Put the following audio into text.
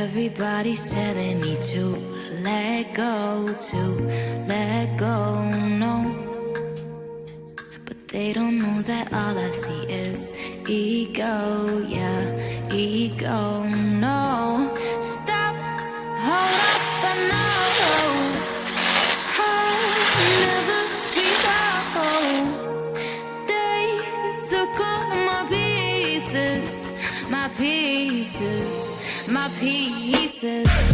Everybody's telling me to let go, no. But they don't know that all I see is ego, yeah, ego, no. Stop, hold up, I know I'll never be whole. They took all my pieces, my pieces, my pieces.